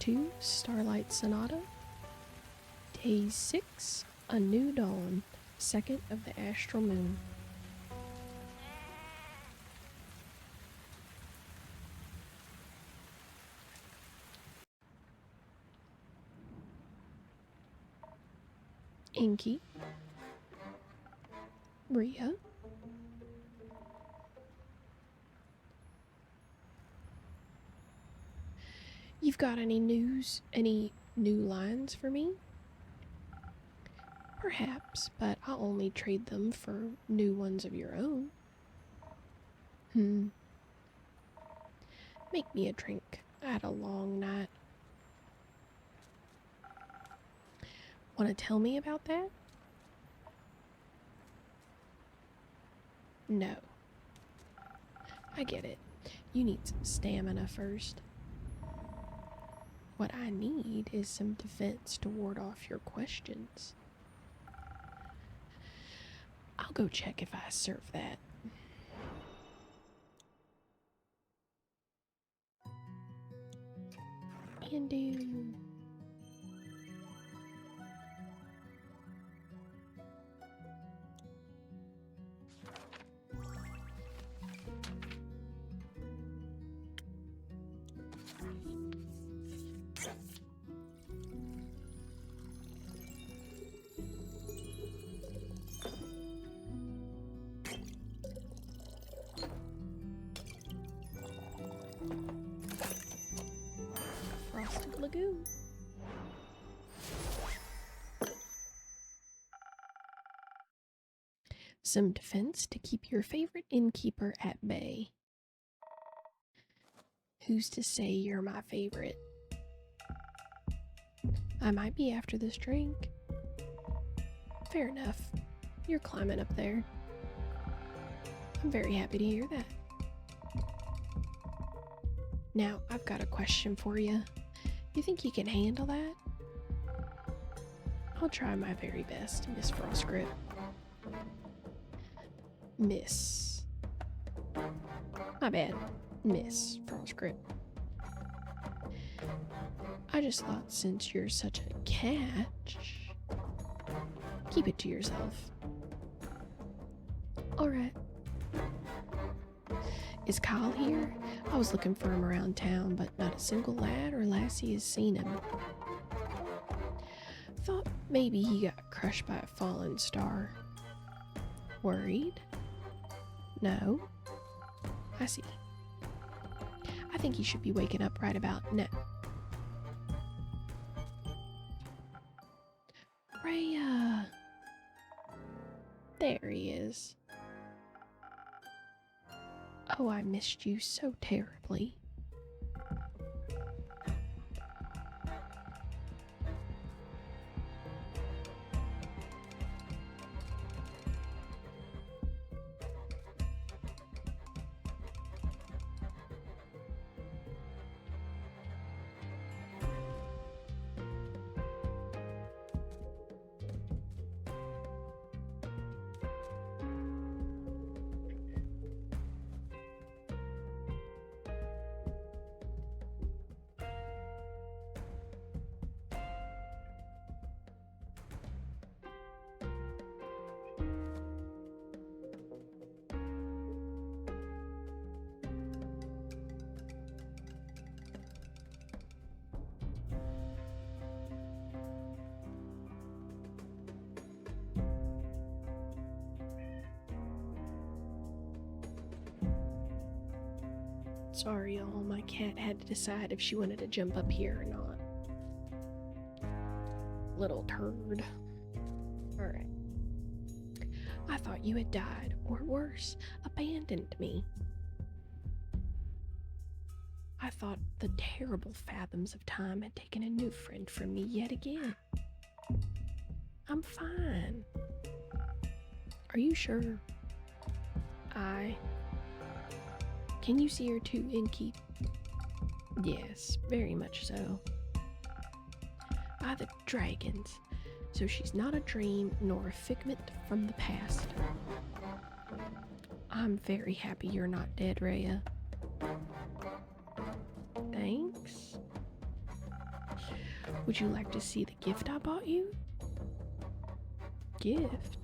2, Starlight Sonata. Day 6, A New Dawn, second of the astral moon. Inky, Rhea, you've got any news, any new lines for me? Perhaps, but I'll only trade them for new ones of your own. Make me a drink. I had a long night. Want to tell me about that? No. I get it. You need some stamina first. What I need is some defense to ward off your questions. I'll go check if I serve that. Can do. Frosted Lagoon. Some defense to keep your favorite innkeeper at bay. Who's to say you're my favorite? I might be after this drink. Fair enough. You're climbing up there. I'm very happy to hear that. Now, I've got a question for you. You think you can handle that? I'll try my very best, Miss Frostgrip. Miss. My bad. Miss Frostgrip. I just thought since you're such a catch, keep it to yourself. Alright. Is Kyle here? I was looking for him around town, but not a single lad or lassie has seen him. Thought maybe he got crushed by a fallen star. Worried? No. I see. I think he should be waking up right about now. Rhea! There he is. Oh, I missed you so terribly. Sorry, y'all. My cat had to decide if she wanted to jump up here or not. Little turd. Alright. I thought you had died, or worse, abandoned me. I thought the terrible fathoms of time had taken a new friend from me yet again. I'm fine. Are you sure? Can you see her too, Innkeep? Yes, very much so. By the dragons, so she's not a dream nor a figment from the past. I'm very happy you're not dead, Rhea. Thanks. Would you like to see the gift I bought you? Gift?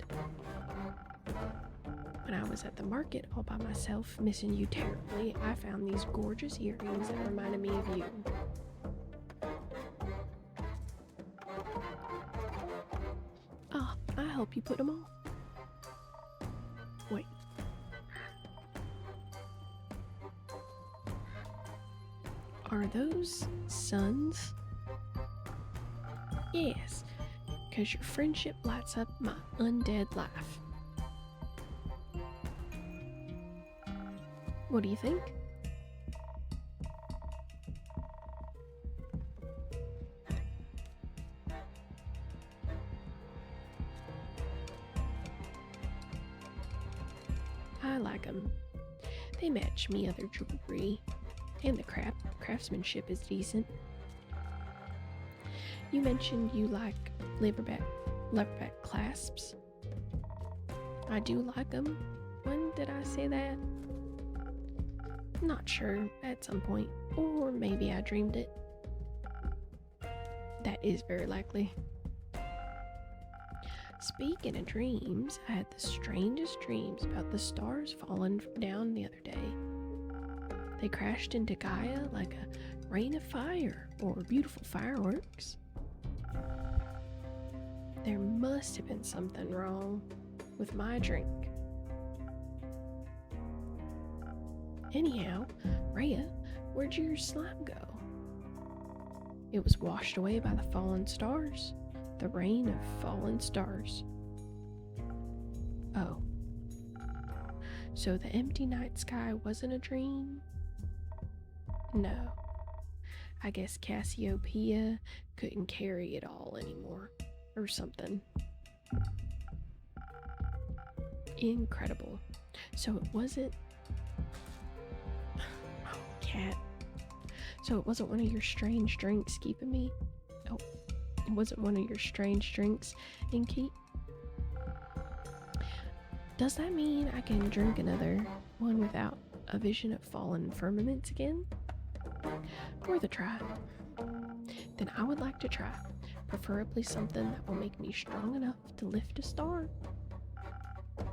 When I was at the market all by myself, missing you terribly, I found these gorgeous earrings that reminded me of you. Ah, I'll help you put them on. Wait. Are those suns? Yes, because your friendship lights up my undead life. What do you think? I like them. They match me other jewelry, and the craftsmanship is decent. You mentioned you like leatherback clasps. I do like them. When did I say that? Not sure, at some point, or maybe I dreamed it. That is very likely. Speaking of dreams, I had the strangest dreams about the stars falling down the other day. They crashed into Gaia like a rain of fire or beautiful fireworks. There must have been something wrong with my drink. Anyhow, Rhea, where'd your slime go? It was washed away by the fallen stars. The rain of fallen stars. Oh. So the empty night sky wasn't a dream? No. I guess Cassiopeia couldn't carry it all anymore. Or something. Incredible. So it wasn't... Oh, cat. So it wasn't one of your strange drinks keeping me... Oh, it wasn't one of your strange drinks in keep? Does that mean I can drink another one without a vision of fallen firmaments again? Worth a try. Then I would like to try. Preferably something that will make me strong enough to lift a star.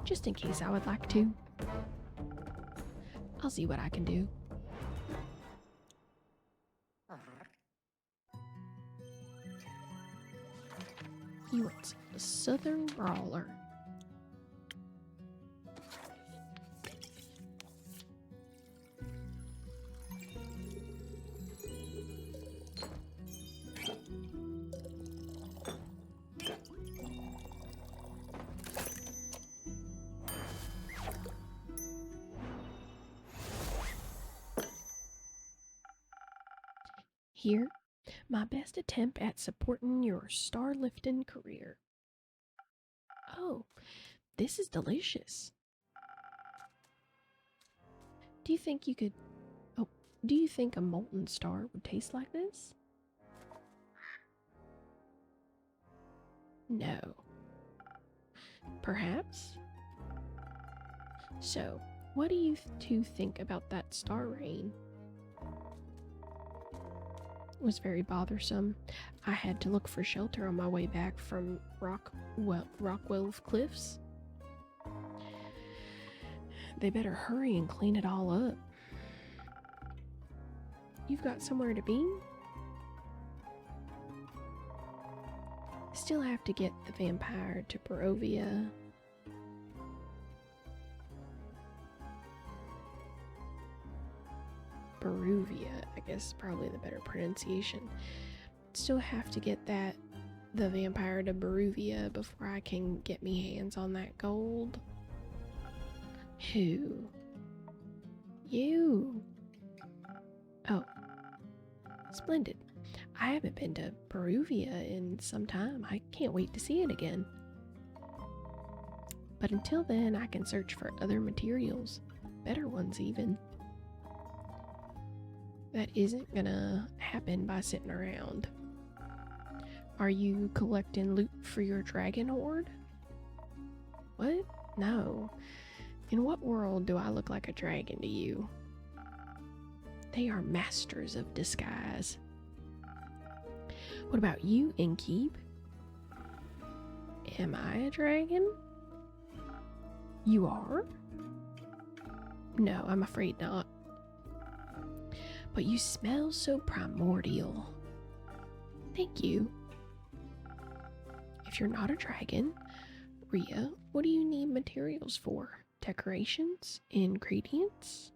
Just in case I would like to. I'll see what I can do. You want a southern brawler. Here, my best attempt at supporting your star-lifting career. Oh, this is delicious. Do you think a molten star would taste like this? No. Perhaps? So, what do you two think about that star rain? It was very bothersome. I had to look for shelter on my way back from Rockwell Cliffs. They better hurry and clean it all up. You've got somewhere to be? Still have to get the vampire to Barovia. Baruvia, I guess is probably the better pronunciation. Still have to get the vampire to Baruvia before I can get me hands on that gold. Who? You. Oh. Splendid. I haven't been to Baruvia in some time. I can't wait to see it again. But until then, I can search for other materials. Better ones even. That isn't gonna happen by sitting around. Are you collecting loot for your dragon horde? What? No. In what world do I look like a dragon to you? They are masters of disguise. What about you, Innkeep? Am I a dragon? You are? No, I'm afraid not. But you smell so primordial. Thank you. If you're not a dragon, Rhea, what do you need materials for? Decorations? Ingredients?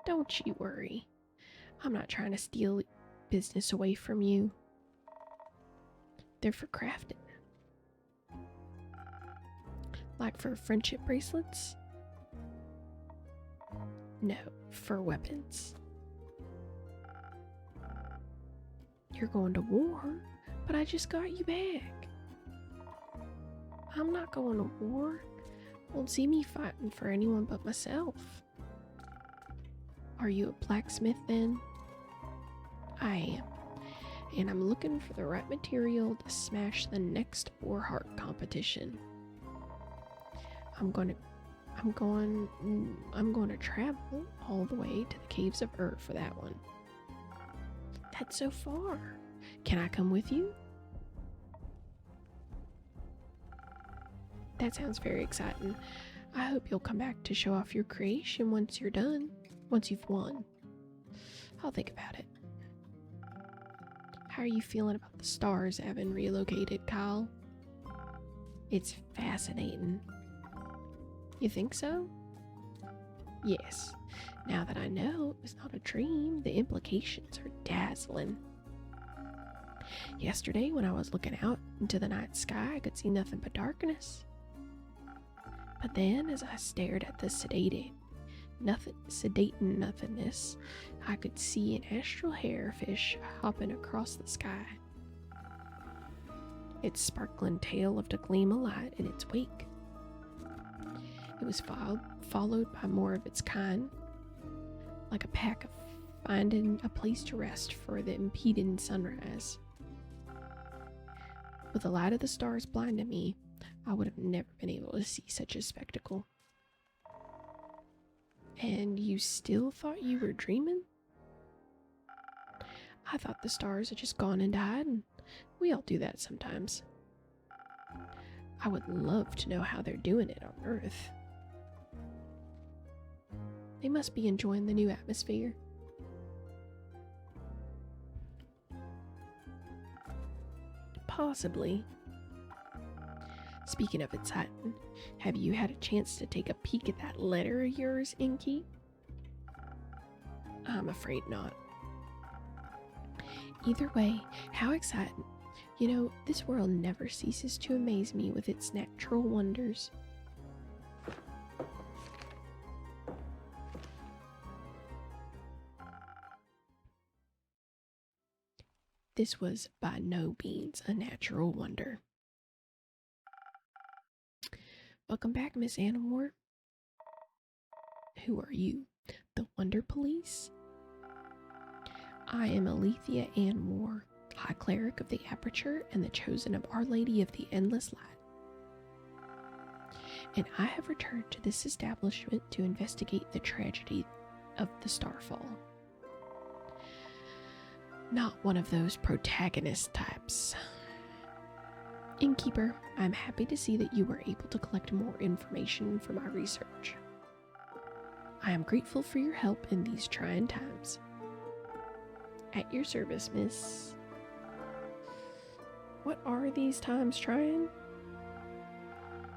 Don't you worry. I'm not trying to steal business away from you. They're for crafting. Like for friendship bracelets? No, for weapons. You're going to war, but I just got you back. I'm not going to war. Won't see me fighting for anyone but myself. Are you a blacksmith then? I am. And I'm looking for the right material to smash the next Warheart competition. I'm going to travel all the way to the caves of Ur for that one. That's so far. Can I come with you? That sounds very exciting. I hope you'll come back to show off your creation once you're done. Once you've won. I'll think about it. How are you feeling about the stars having relocated, Kyle? It's fascinating. You think so? Yes. Now that I know it was not a dream, the implications are dazzling. Yesterday, when I was looking out into the night sky, I could see nothing but darkness. But then, as I stared at the sedating nothingness, I could see an astral harefish hopping across the sky. Its sparkling tail left a gleam of light in its wake. It was followed by more of its kind, like a pack of finding a place to rest for the impending sunrise. With the light of the stars blinding me, I would have never been able to see such a spectacle. And you still thought you were dreaming? I thought the stars had just gone and died, and we all do that sometimes. I would love to know how they're doing it on Earth. They must be enjoying the new atmosphere. Possibly. Speaking of exciting, have you had a chance to take a peek at that letter of yours, Inky? I'm afraid not. Either way, how exciting. You know, this world never ceases to amaze me with its natural wonders. This was by no means a natural wonder. Welcome back, Miss Animore. Who are you? The Wonder Police? I am Alethea Anmore, High Cleric of the Aperture and the Chosen of Our Lady of the Endless Light. And I have returned to this establishment to investigate the tragedy of the Starfall. Not one of those protagonist types. Innkeeper, I'm happy to see that you were able to collect more information for my research. I am grateful for your help in these trying times. At your service, miss. What are these times trying?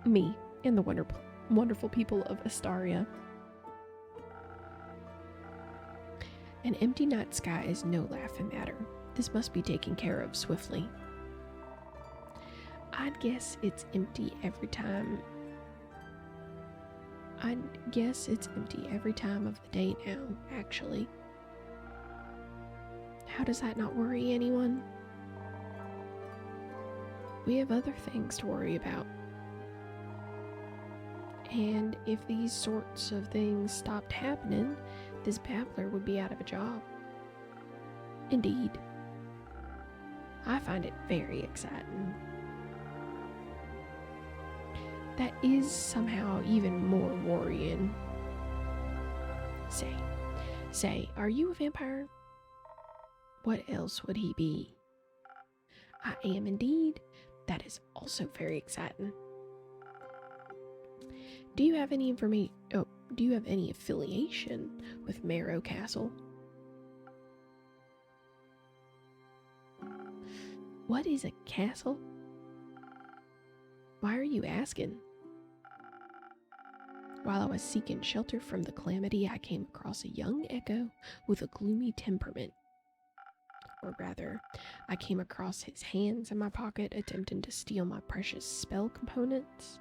Me and the wonderful people of Astaria. An empty night sky is no laughing matter. This must be taken care of swiftly. I'd guess it's empty every time of the day now, actually. How does that not worry anyone? We have other things to worry about. And if these sorts of things stopped happening, this babbler would be out of a job. Indeed. I find it very exciting. That is somehow even more worrying. Say, are you a vampire? What else would he be? I am indeed. That is also very exciting. Do you have any information? Oh, do you have any affiliation with Marrow Castle? What is a castle? Why are you asking? While I was seeking shelter from the calamity, I came across a young echo with a gloomy temperament. Or rather, I came across his hands in my pocket attempting to steal my precious spell components.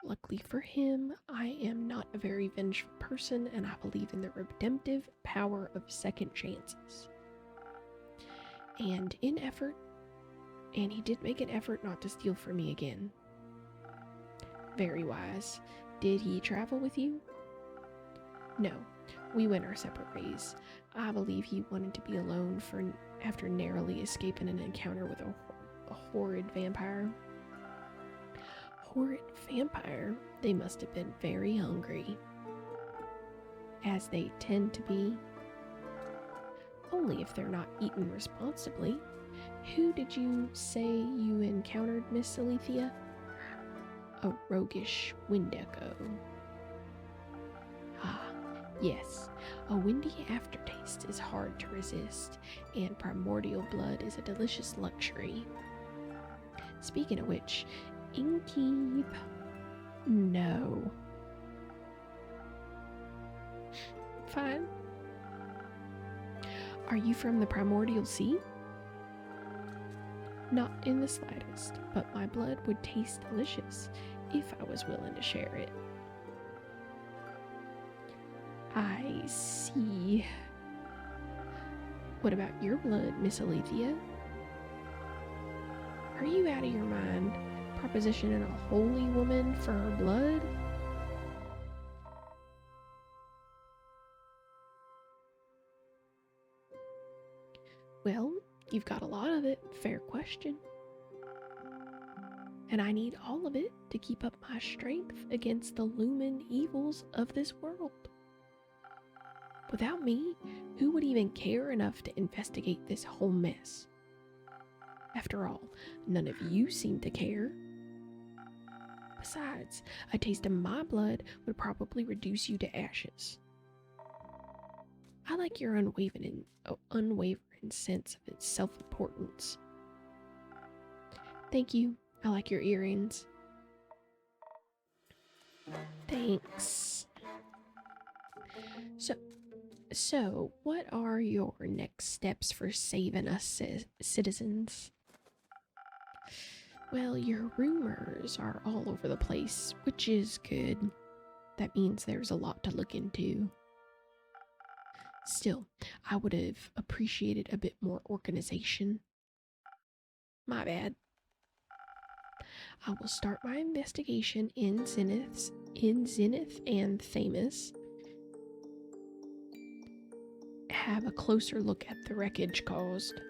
Luckily for him, I am not a very vengeful person, and I believe in the redemptive power of second chances. And he did make an effort not to steal from me again. Very wise. Did he travel with you? No, we went our separate ways. I believe he wanted to be alone after narrowly escaping an encounter with a horrid vampire. Horrid vampire? They must have been very hungry. As they tend to be. Only if they're not eaten responsibly. Who did you say you encountered, Miss Alethea? A roguish Windeco. Ah, yes. A windy aftertaste is hard to resist, and primordial blood is a delicious luxury. Speaking of which, Inkeep... No. Fine. Are you from the primordial sea? Not in the slightest, but my blood would taste delicious if I was willing to share it. I see. What about your blood, Miss Alethea? Are you out of your mind, propositioning a holy woman for her blood? Well, you've got a lot of it, fair question. And I need all of it to keep up my strength against the looming evils of this world. Without me, who would even care enough to investigate this whole mess? After all, none of you seem to care. Besides, a taste of my blood would probably reduce you to ashes. I like your unwavering sense of its self-importance. Thank you. I like your earrings. Thanks. So, what are your next steps for saving us citizens? Well, your rumors are all over the place, which is good. That means there's a lot to look into. Still, I would have appreciated a bit more organization. My bad. I will start my investigation in Zenith and Thamus. Have a closer look at the wreckage caused.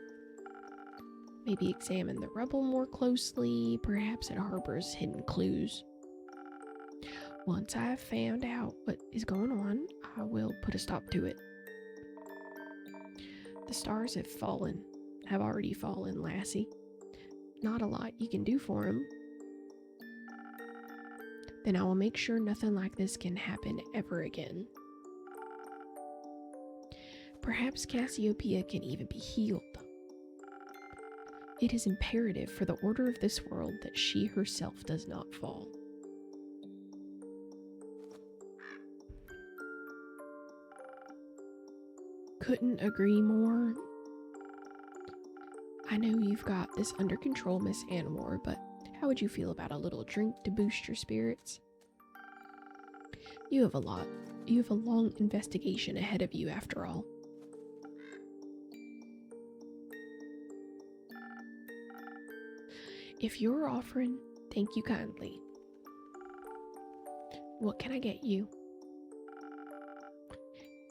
Maybe examine the rubble more closely, perhaps it harbors hidden clues. Once I have found out what is going on, I will put a stop to it. The stars have already fallen, lassie. Not a lot you can do for them. Then I will make sure nothing like this can happen ever again. Perhaps Cassiopeia can even be healed. It is imperative for the order of this world that she herself does not fall. Couldn't agree more. I know you've got this under control, Miss Anwar, but how would you feel about a little drink to boost your spirits? You have a long investigation ahead of you after all. If you're offering, thank you kindly. What can I get you?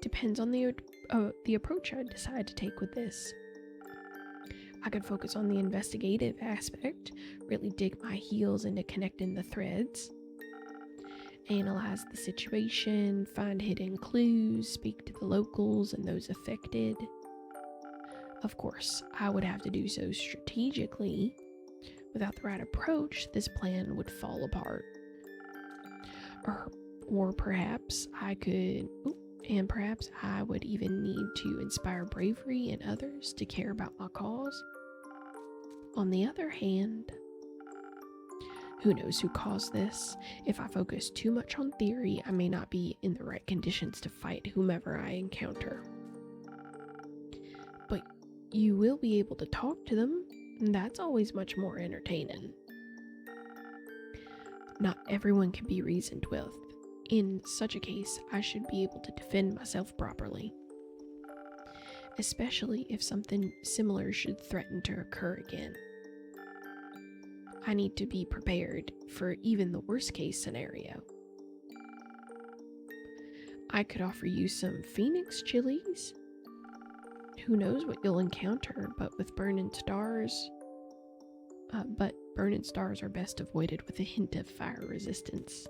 Depends on the approach I decide to take with this. I could focus on the investigative aspect, really dig my heels into connecting the threads. analyze the situation, find hidden clues, speak to the locals and those affected. Of course, I would have to do so strategically. Without the right approach, this plan would fall apart. Or perhaps I would even need to inspire bravery in others to care about my cause. On the other hand, who knows who caused this? If I focus too much on theory, I may not be in the right conditions to fight whomever I encounter. But you will be able to talk to them, and that's always much more entertaining. Not everyone can be reasoned with. In such a case, I should be able to defend myself properly, especially if something similar should threaten to occur again. I need to be prepared for even the worst case scenario. I could offer you some Phoenix chilies. Who knows what you'll encounter, but burning stars are best avoided with a hint of fire resistance.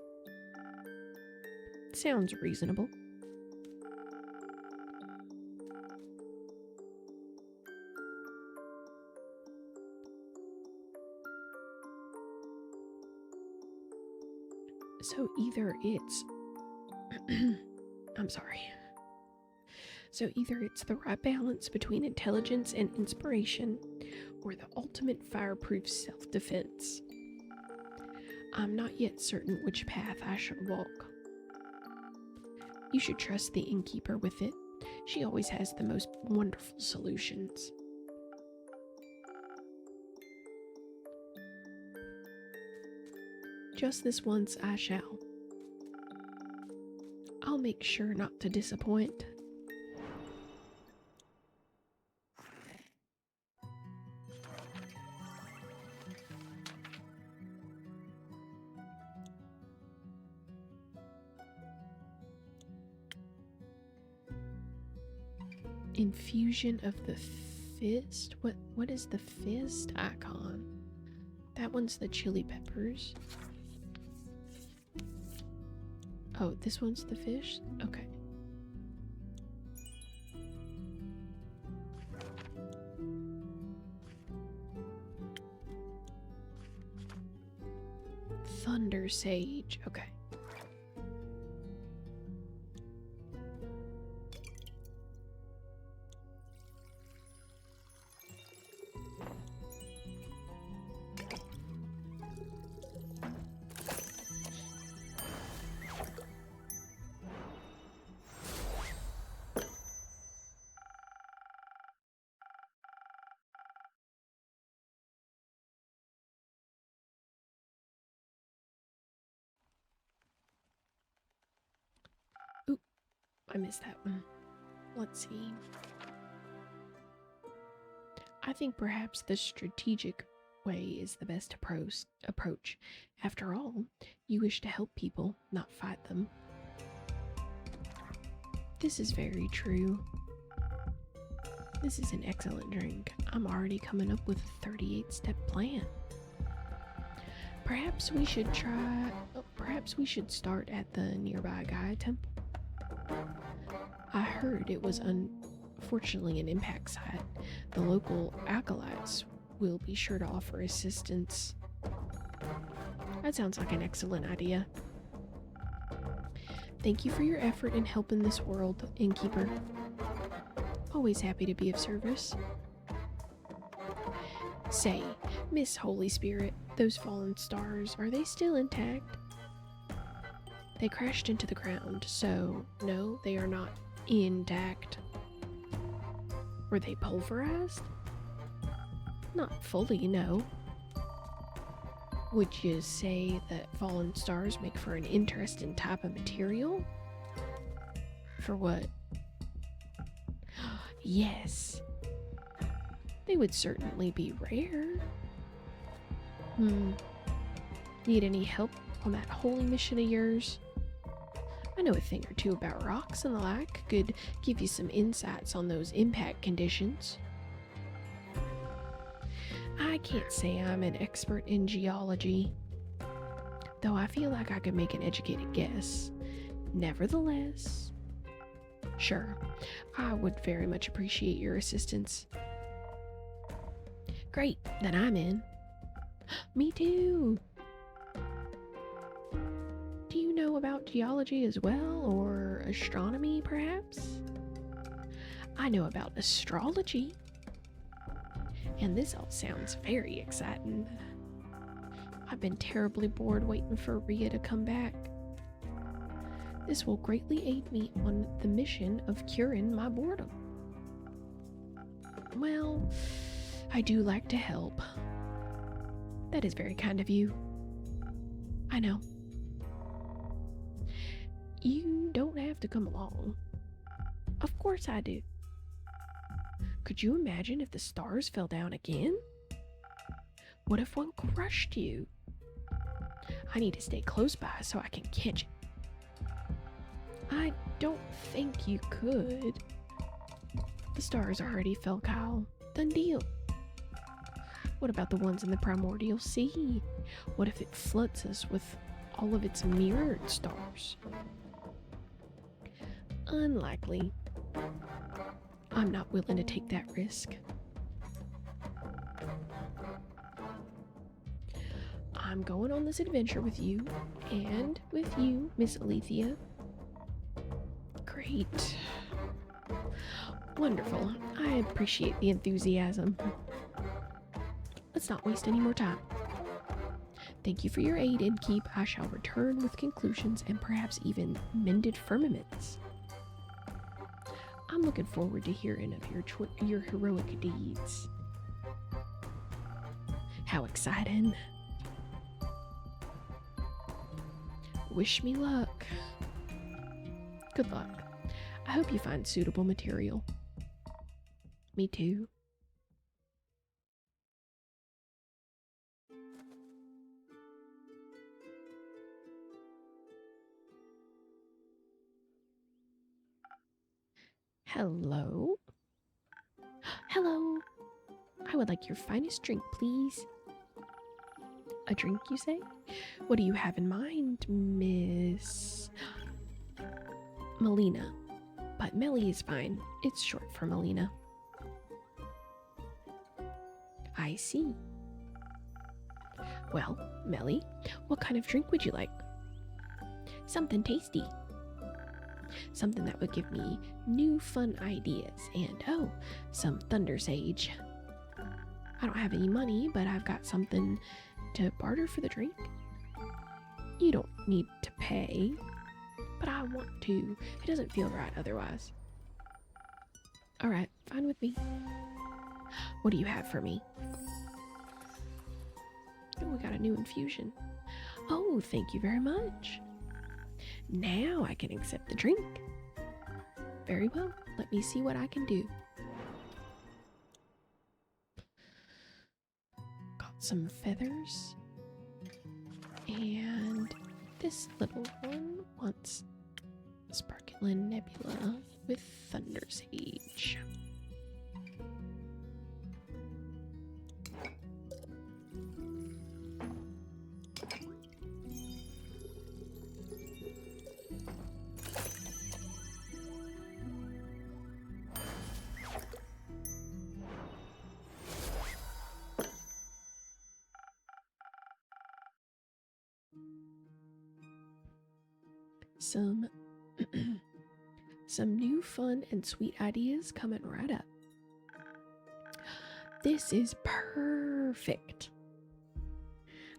Sounds reasonable. So either it's the right balance between intelligence and inspiration, or the ultimate fireproof self-defense. I'm not yet certain which path I should walk. You should trust the innkeeper with it. She always has the most wonderful solutions. Just this once I shall. I'll make sure not to disappoint. Infusion of the fist? What is the fist icon? That one's the chili peppers. Oh, this one's the fish? Okay. Thunder Sage. Okay. Oop, I missed that one. Let's see. I think perhaps the strategic way is the best approach. After all, you wish to help people, not fight them. This is very true. This is an excellent drink. I'm already coming up with a 38-step plan. Perhaps we should start at the nearby Gaia Temple. I heard it was unfortunately an impact site. The local acolytes will be sure to offer assistance. That sounds like an excellent idea. Thank you for your effort in helping this world, Innkeeper. Always happy to be of service. Say, Miss Holy Spirit, those fallen stars, are they still intact? They crashed into the ground, so no, they are not intact. Were they pulverized? Not fully, no. Would you say that fallen stars make for an interesting type of material? For what? Yes. They would certainly be rare. Need any help on that holy mission of yours? I know a thing or two about rocks and the like. Could give you some insights on those impact conditions. I can't say I'm an expert in geology. though I feel like I could make an educated guess. Nevertheless, sure, I would very much appreciate your assistance. Great, then I'm in. Me too. Do you know about geology as well, or astronomy perhaps? I know about astrology. And this all sounds very exciting. I've been terribly bored waiting for Rhea to come back. This will greatly aid me on the mission of curing my boredom. Well, I do like to help. That is very kind of you. I know. You don't have to come along. Of course I do. Could you imagine if the stars fell down again? What if one crushed you? I need to stay close by so I can catch it. I don't think you could. The stars already fell, Kyle. Done deal. What about the ones in the primordial sea? What if it floods us with all of its mirrored stars? Unlikely. I'm not willing to take that risk. I'm going on this adventure with you, and with you, Miss Alethea. Great. Wonderful. I appreciate the enthusiasm. Let's not waste any more time. Thank you for your aid, Innkeep. I shall return with conclusions and perhaps even mended firmaments. I'm looking forward to hearing of your heroic deeds. How exciting. Wish me luck. Good luck. I hope you find suitable material. Me too. Hello? Hello. I would like your finest drink, please. A drink, you say? What do you have in mind, Miss Melina? But Melly is fine. It's short for Melina. I see. Well, Melly, what kind of drink would you like? Something tasty. Something that would give me new fun ideas and, oh, some Thunder Sage. I don't have any money, but I've got something to barter for the drink. You don't need to pay, but I want to. It doesn't feel right otherwise. Alright, fine with me. What do you have for me? Oh, we got a new infusion. Oh, thank you very much. Now I can accept the drink. Very well. Let me see what I can do. Got some feathers. And this little one wants Sparkling Nebula with Thunder Sage. Some new fun and sweet ideas coming right up. This is perfect.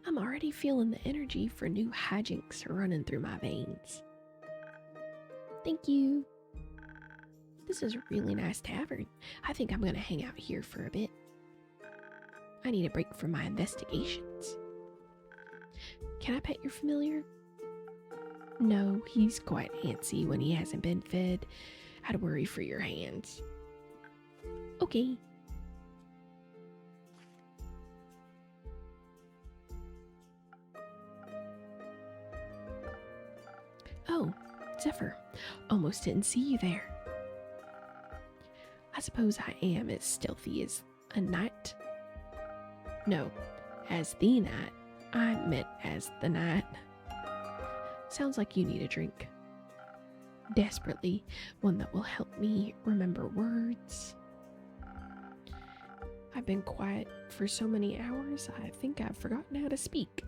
I'm already feeling the energy for new hijinks running through my veins. Thank you. This is a really nice tavern. I think I'm going to hang out here for a bit. I need a break from my investigations. Can I pet your familiar? No, he's quite antsy when he hasn't been fed. I'd worry for your hands. Okay. Oh, Zephyr. Almost didn't see you there. I suppose I am as stealthy as a knight. No, as the knight. I meant as the knight. Sounds like you need a drink. Desperately, one that will help me remember words. I've been quiet for so many hours, I think I've forgotten how to speak.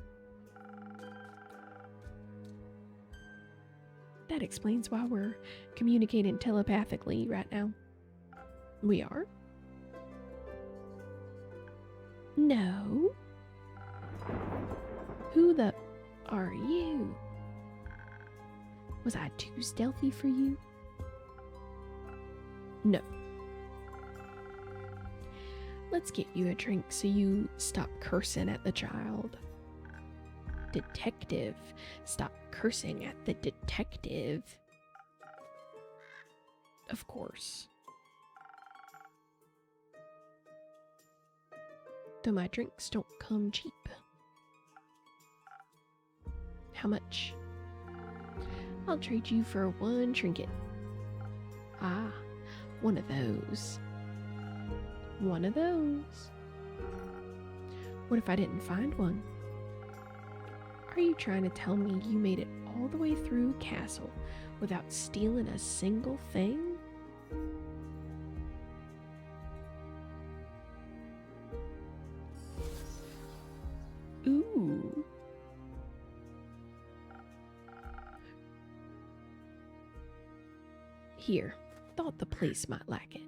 That explains why we're communicating telepathically right now. We are? No. Who the are you? Was I too stealthy for you? No. Let's get you a drink so you stop cursing at the child. Detective, stop cursing at the detective. Of course. Though my drinks don't come cheap. How much? I'll trade you for one trinket. Ah, one of those. One of those. What if I didn't find one? Are you trying to tell me you made it all the way through Castle without stealing a single thing? Ooh. Here, thought the place might like it.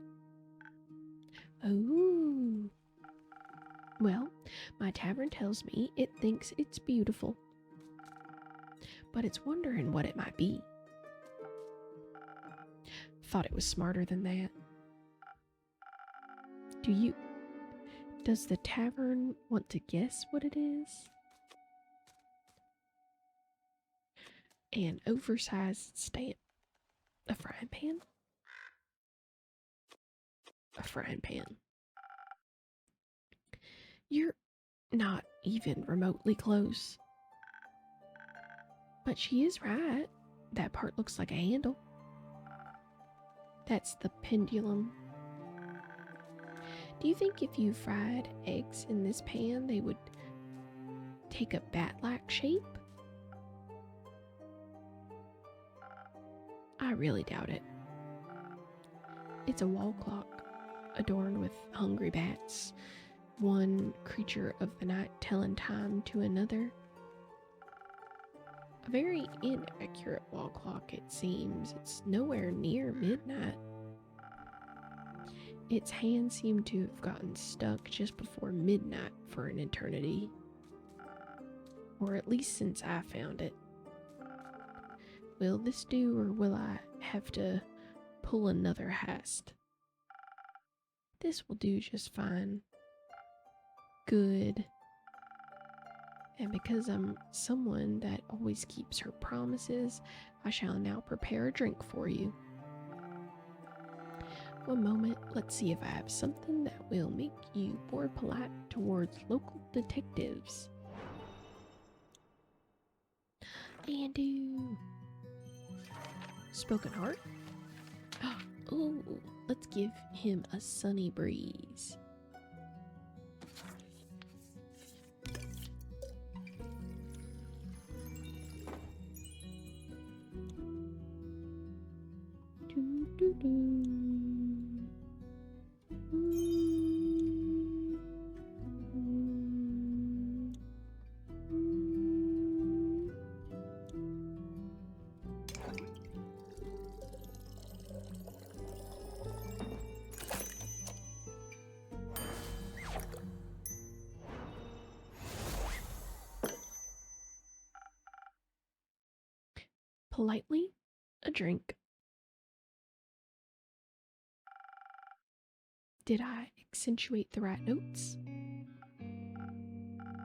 Oh. Well, my tavern tells me it thinks it's beautiful, but it's wondering what it might be. Thought it was smarter than that. Does the tavern want to guess what it is? An oversized stamp. A frying pan? A frying pan. You're not even remotely close. But she is right. That part looks like a handle. That's the pendulum. Do you think if you fried eggs in this pan, they would take a bat-like shape? I really doubt it. It's a wall clock adorned with hungry bats, one creature of the night telling time to another. A very inaccurate wall clock, it seems. It's nowhere near midnight. Its hands seem to have gotten stuck just before midnight for an eternity. Or at least since I found it. Will this do, or will I have to pull another heist? This will do just fine. Good. And because I'm someone that always keeps her promises, I shall now prepare a drink for you. One moment, let's see if I have something that will make you more polite towards local detectives. And spoken heart? Oh, let's give him a sunny breeze. Politely, a drink. Did I accentuate the right notes?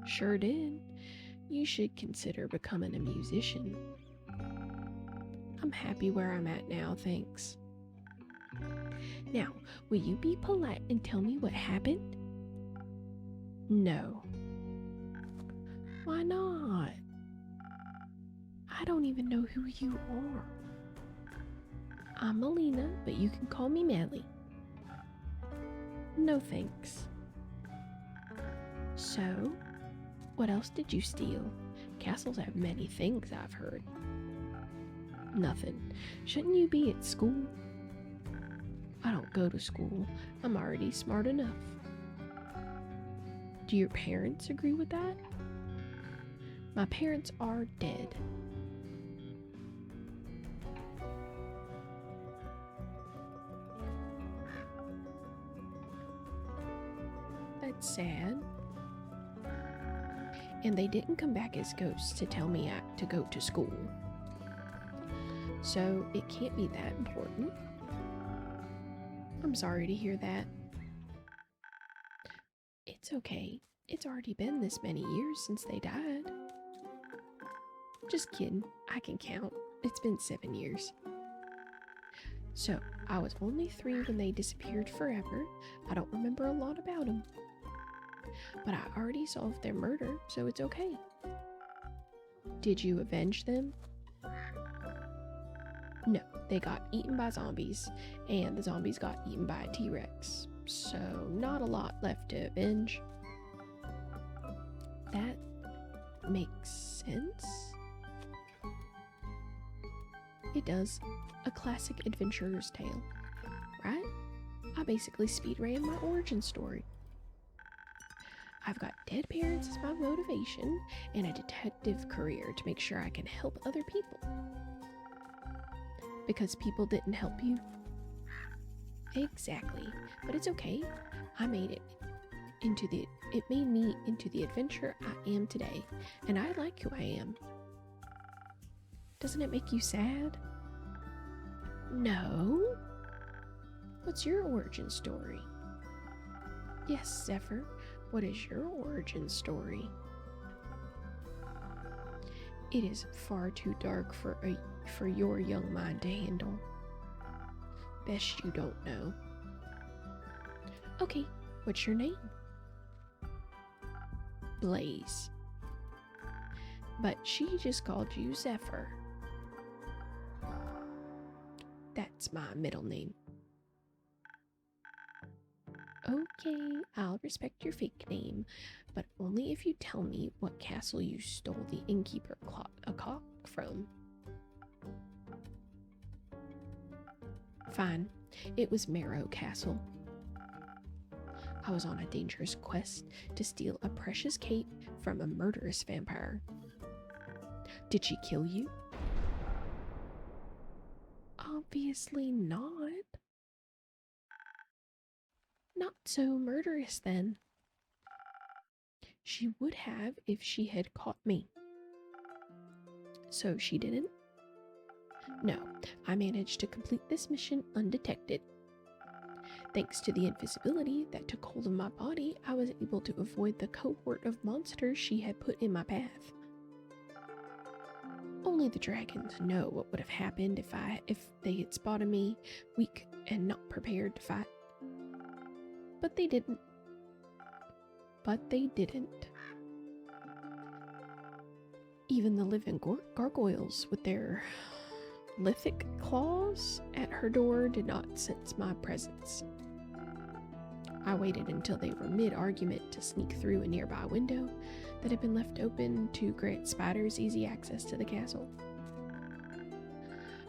Sure did. You should consider becoming a musician. I'm happy where I'm at now, thanks. Now, will you be polite and tell me what happened? No. Why not? I don't even know who you are. I'm Melina, but you can call me Melly. No thanks. So, what else did you steal? Castles have many things, I've heard. Nothing. Shouldn't you be at school? I don't go to school. I'm already smart enough. Do your parents agree with that? My parents are dead. That's sad. And they didn't come back as ghosts to tell me to go to school. So it can't be that important. I'm sorry to hear that. It's okay. It's already been this many years since they died. Just kidding. I can count. It's been 7 years. So, I was only 3 when they disappeared forever. I don't remember a lot about them. But I already solved their murder, so it's okay. Did you avenge them? No, they got eaten by zombies, and the zombies got eaten by a T-Rex. So, not a lot left to avenge. That makes sense? It does. A classic adventurer's tale, right? I basically speedran my origin story. I've got dead parents as my motivation and a detective career to make sure I can help other people. Because people didn't help you? Exactly, but it's okay. I made it made me into the adventurer I am today, and I like who I am. Doesn't it make you sad? No. What's your origin story? Yes, Zephyr, what is your origin story? It is far too dark for your young mind to handle. Best you don't know. Okay, what's your name? Blaze. But she just called you Zephyr. That's my middle name. Okay, I'll respect your fake name, but only if you tell me what castle you stole the innkeeper clock from. Fine, it was Marrow Castle. I was on a dangerous quest to steal a precious cape from a murderous vampire. Did she kill you? Obviously not. Not so murderous then. She would have if she had caught me. So she didn't? No, I managed to complete this mission undetected. Thanks to the invisibility that took hold of my body, I was able to avoid the cohort of monsters she had put in my path. Only the dragons know what would have happened if they had spotted me, weak and not prepared to fight. But they didn't. Even the living gargoyles with their lithic claws at her door did not sense my presence. I waited until they were mid-argument to sneak through a nearby window that had been left open to grant spiders easy access to the castle.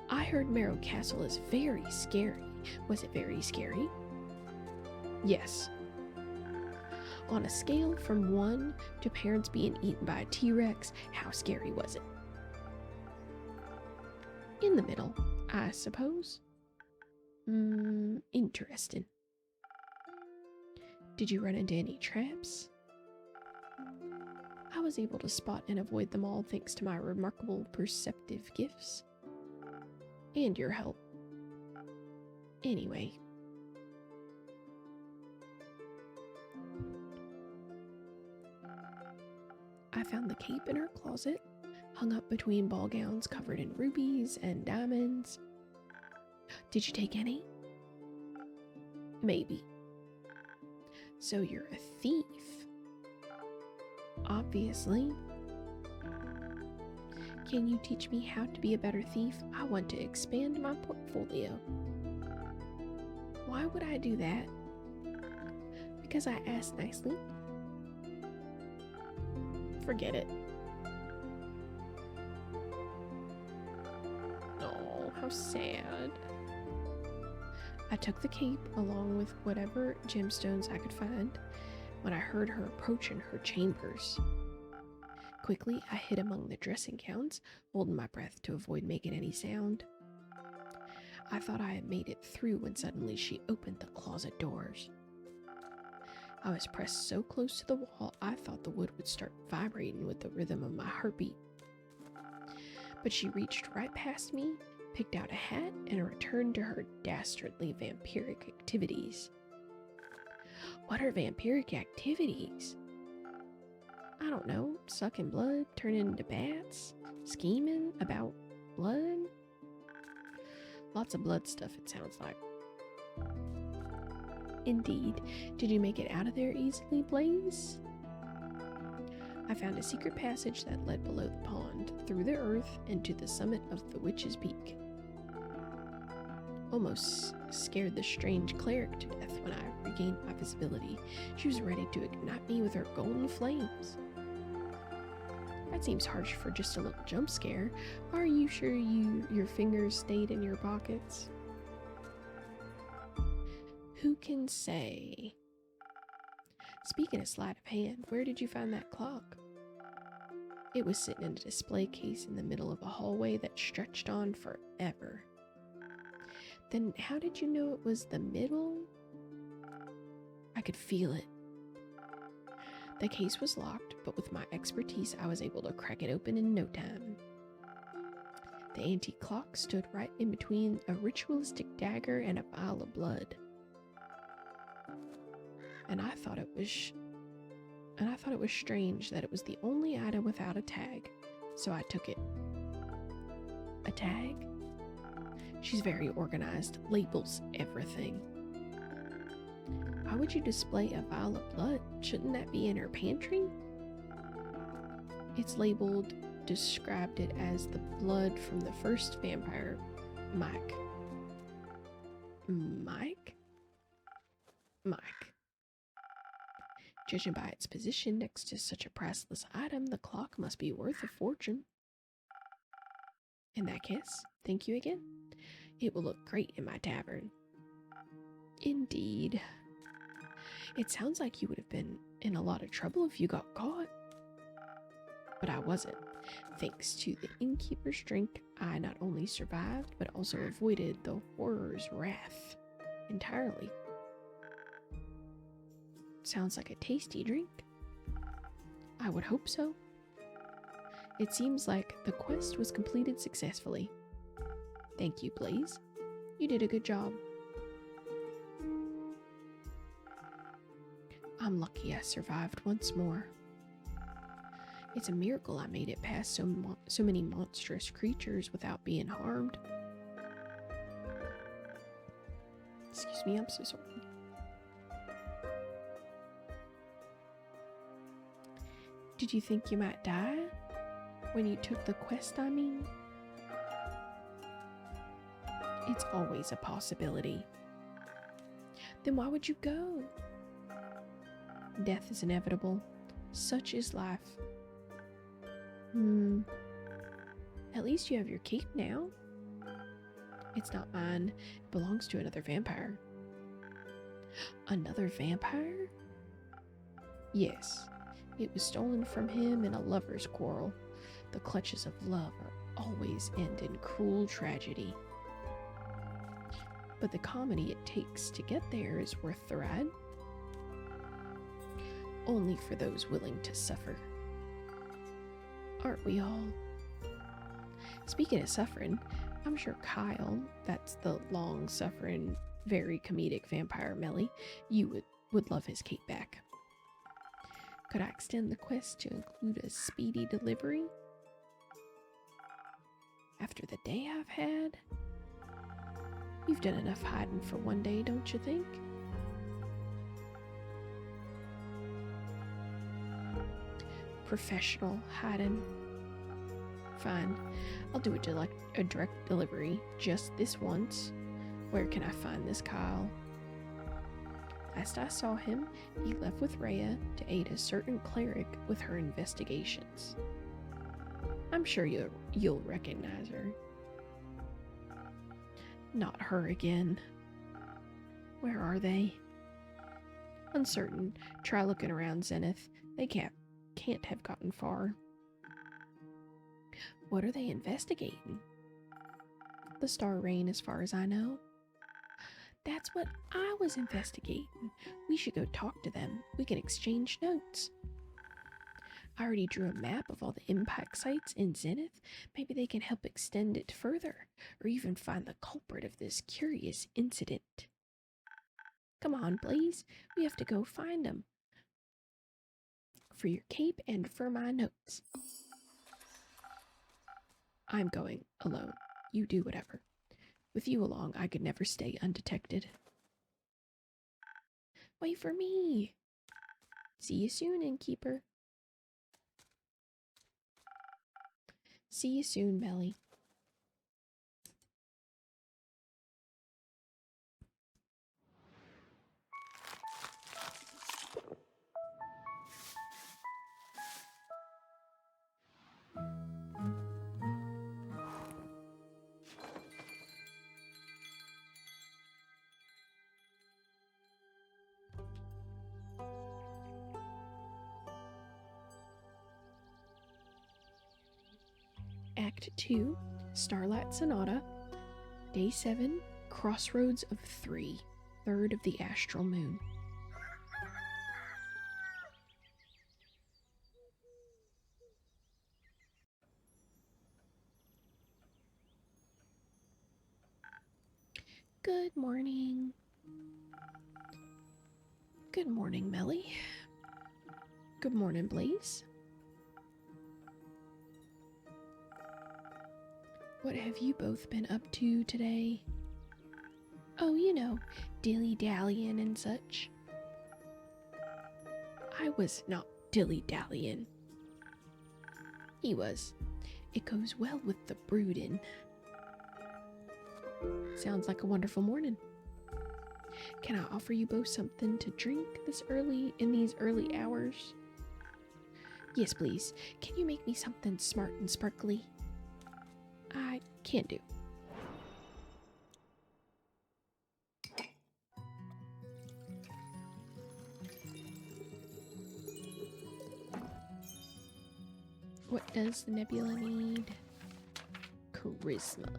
I heard Marrow Castle is very scary. Was it very scary? Yes. On a scale from 1 to parents being eaten by a T-Rex, how scary was it? In the middle, I suppose. Interesting. Did you run into any traps? I was able to spot and avoid them all thanks to my remarkable perceptive gifts. And your help. Anyway. I found the cape in her closet, hung up between ball gowns covered in rubies and diamonds. Did you take any? Maybe. So you're a thief. Obviously. Can you teach me how to be a better thief? I want to expand my portfolio. Why would I do that? Because I asked nicely. Forget it. Oh. how sad. I took the cape along with whatever gemstones I could find when I heard her approaching her chambers. Quickly, I hid among the dressing gowns, holding my breath to avoid making any sound. I thought I had made it through when suddenly she opened the closet doors. I was pressed so close to the wall I thought the wood would start vibrating with the rhythm of my heartbeat. But she reached right past me, picked out a hat, and returned to her dastardly vampiric activities. What are vampiric activities? I don't know, sucking blood, turning into bats, scheming about blood? Lots of blood stuff, it sounds like. Indeed. Did you make it out of there easily, Blaze? I found a secret passage that led below the pond, through the earth, and to the summit of the Witch's Peak. Almost scared the strange cleric to death when I regained my visibility. She was ready to ignite me with her golden flames. That seems harsh for just a little jump scare. Are you sure your fingers stayed in your pockets? Who can say? Speaking of sleight of hand, where did you find that clock? It was sitting in a display case in the middle of a hallway that stretched on forever. Then how did you know it was the middle? I could feel it. The case was locked, but with my expertise, I was able to crack it open in no time. The antique clock stood right in between a ritualistic dagger and a vial of blood. And I thought it was strange that it was the only item without a tag, so I took it. A tag? She's very organized, labels everything. Why would you display a vial of blood? Shouldn't that be in her pantry? It's labeled, described it as the blood from the first vampire, Mike. Mike? Mike. Judging by its position next to such a priceless item, the clock must be worth a fortune. In that case, thank you again. It will look great in my tavern. Indeed. It sounds like you would have been in a lot of trouble if you got caught. But I wasn't. Thanks to the innkeeper's drink, I not only survived, but also avoided the horror's wrath entirely. Sounds like a tasty drink. I would hope so. It seems like the quest was completed successfully. Thank you, Blaze. You did a good job. I'm lucky I survived once more. It's a miracle I made it past so many monstrous creatures without being harmed. Excuse me, I'm so sorry. Did you think you might die? When you took the quest, I mean? It's always a possibility. Then why would you go? Death is inevitable. Such is life. At least you have your cape now. It's not mine. It belongs to another vampire. Another vampire? Yes. It was stolen from him in a lover's quarrel. The clutches of love are always end in cruel tragedy. But the comedy it takes to get there is worth the ride. Only for those willing to suffer. Aren't we all? Speaking of suffering, I'm sure Kyle, that's the long-suffering, very comedic vampire Melly, you would love his cape back. Could I extend the quest to include a speedy delivery? After the day I've had? You've done enough hiding for one day, don't you think? Professional hiding. Fine, I'll do a direct delivery just this once. Where can I find this Kyle? Last I saw him, he left with Rhea to aid a certain cleric with her investigations. I'm sure you'll recognize her. Not her again. Where are they? Uncertain. Try looking around, Zenith. They can't have gotten far. What are they investigating? The star rain, as far as I know. That's what I was investigating. We should go talk to them. We can exchange notes. I already drew a map of all the impact sites in Zenith. Maybe they can help extend it further, or even find the culprit of this curious incident. Come on, Blaze. We have to go find them. For your cape and for my notes. I'm going alone. You do whatever. With you along, I could never stay undetected. Wait for me. See you soon, innkeeper. See you soon, Melly. Act 2, Starlight Sonata, Day 7, Crossroads of 3, Third of the Astral Moon. Good morning. Good morning, Melly. Good morning, Blaze. What have you both been up to today? Oh, you know, dilly-dallying and such. I was not dilly-dallying. He was. It goes well with the brooding. Sounds like a wonderful morning. Can I offer you both something to drink in these early hours? Yes, please. Can you make me something smart and sparkly? I can do. What does the nebula need? Charisma.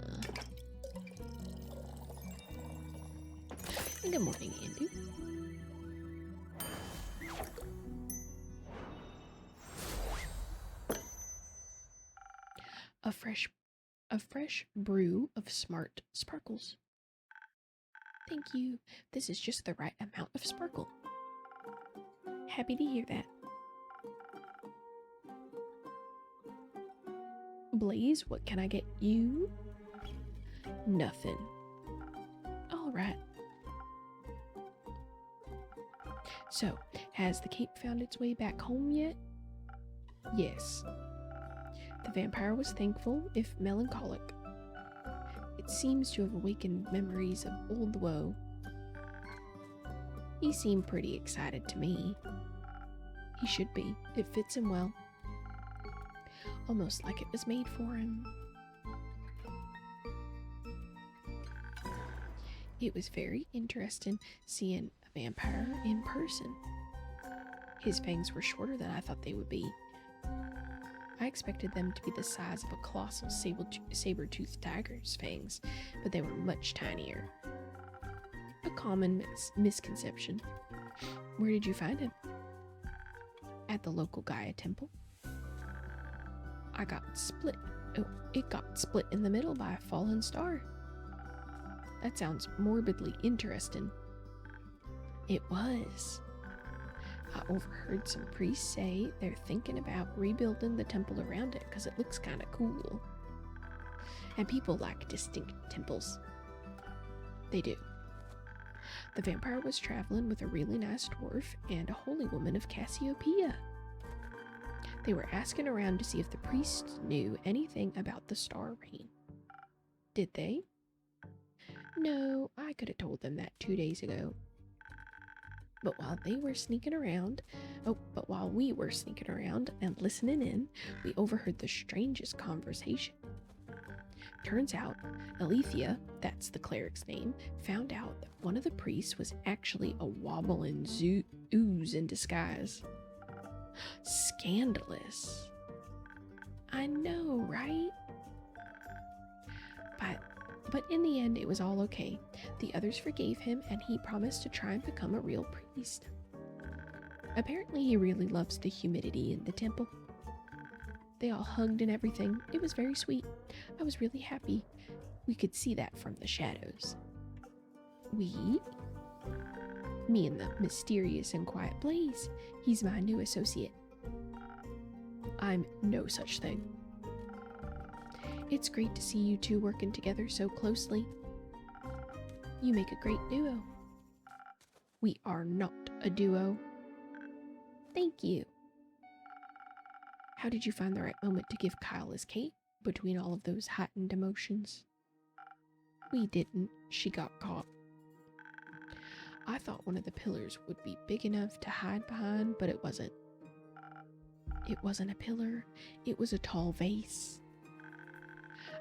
Good morning, Andy. A fresh brew of smart sparkles. Thank you. This is just the right amount of sparkle. Happy to hear that. Blaze, what can I get you? Nothing. All right. So, has the cape found its way back home yet? Yes. The vampire was thankful, if melancholic. It seems to have awakened memories of old woe. He seemed pretty excited to me. He should be. It fits him well. Almost like it was made for him. It was very interesting seeing a vampire in person. His fangs were shorter than I thought they would be. I expected them to be the size of a colossal saber-toothed tiger's fangs, but they were much tinier. A common misconception. Where did you find him? At the local Gaia temple. It got split in the middle by a fallen star. That sounds morbidly interesting. It was. I overheard some priests say they're thinking about rebuilding the temple around it because it looks kind of cool. And people like distinct temples. They do. The vampire was traveling with a really nice dwarf and a holy woman of Cassiopeia. They were asking around to see if the priests knew anything about the star rain. Did they? No, I could have told them that 2 days ago. But while we were sneaking around and listening in, we overheard the strangest conversation. Turns out, Alethea, that's the cleric's name, found out that one of the priests was actually a wobbling ooze in disguise. Scandalous. I know, right? But in the end, it was all okay. The others forgave him, and he promised to try and become a real priest. Apparently, he really loves the humidity in the temple. They all hugged and everything. It was very sweet. I was really happy. We could see that from the shadows. We? Me and the mysterious and quiet Blaze. He's my new associate. I'm no such thing. It's great to see you two working together so closely. You make a great duo. We are not a duo. Thank you. How did you find the right moment to give Kyle his cape between all of those heightened emotions? We didn't. She got caught. I thought one of the pillars would be big enough to hide behind, but it wasn't. It wasn't a pillar. It was a tall vase.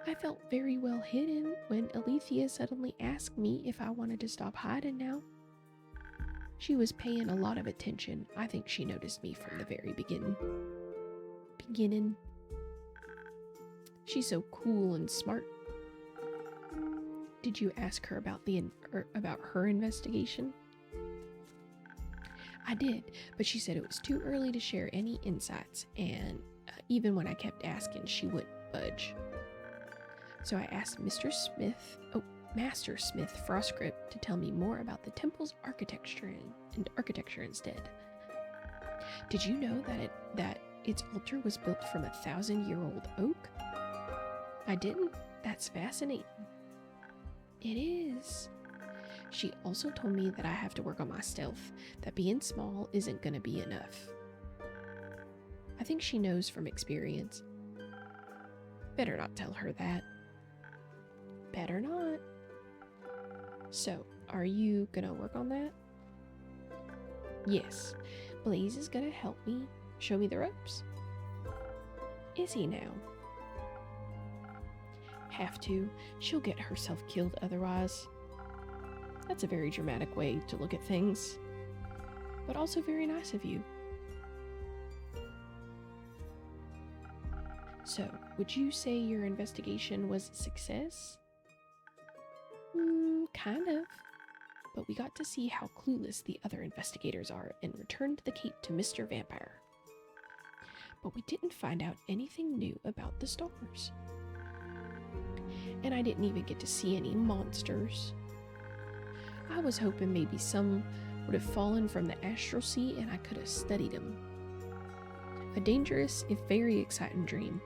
I felt very well hidden when Alethea suddenly asked me if I wanted to stop hiding now. She was paying a lot of attention. I think she noticed me from the very beginning. She's so cool and smart. Did you ask her about about her investigation? I did, but she said it was too early to share any insights, and even when I kept asking, she wouldn't budge. So I asked Master Smith Frostgrip to tell me more about the temple's architecture instead. Did you know that its altar was built from 1,000-year-old oak? I didn't. That's fascinating. It is. She also told me that I have to work on my stealth, that being small isn't gonna be enough. I think she knows from experience. Better not tell her that. Better not. So, are you gonna work on that? Yes. Blaze is gonna help me, show me the ropes. Is he now? Have to. She'll get herself killed otherwise. That's a very dramatic way to look at things, but also very nice of you. So, would you say your investigation was a success? Kind of. But we got to see how clueless the other investigators are and returned the cape to Mr. Vampire. But we didn't find out anything new about the stars. And I didn't even get to see any monsters. I was hoping maybe some would have fallen from the astral sea and I could have studied them. A dangerous, if very exciting dream.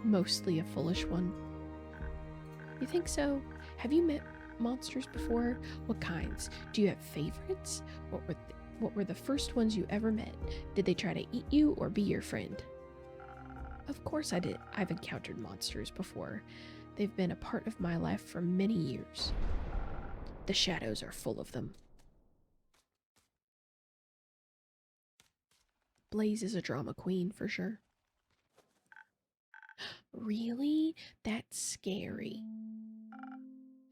Mostly a foolish one. You think so? Have you met monsters before? What kinds? Do you have favorites? What were the first ones you ever met? Did they try to eat you or be your friend? Of course I did. I've encountered monsters before. They've been a part of my life for many years. The shadows are full of them. Blaze is a drama queen for sure. Really? That's scary.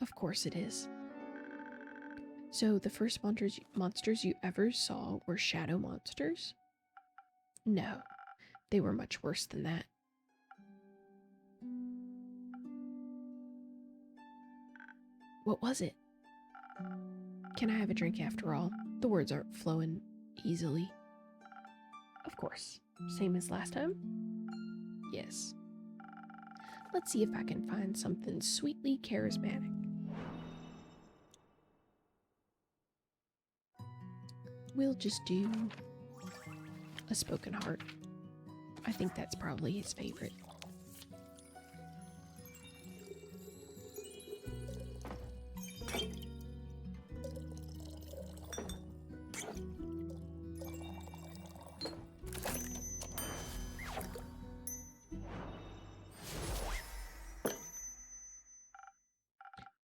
Of course it is. So the first monsters you ever saw were shadow monsters? No, they were much worse than that. What was it? Can I have a drink after all? The words aren't flowing easily. Of course. Same as last time? Yes. Let's see if I can find something sweetly charismatic. We'll just do a spoken heart. I think that's probably his favorite.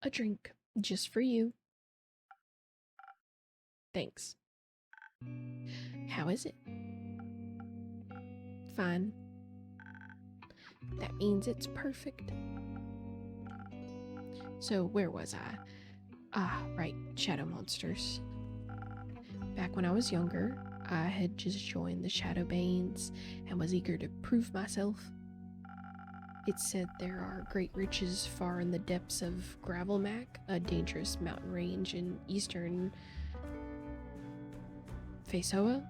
A drink, just for you. Thanks. How is it? Fine. That means it's perfect. So where was I? Ah, right, shadow monsters. Back when I was younger, I had just joined the Shadowbanes and was eager to prove myself. It's said there are great riches far in the depths of Gravelmac, a dangerous mountain range in eastern Faesoa.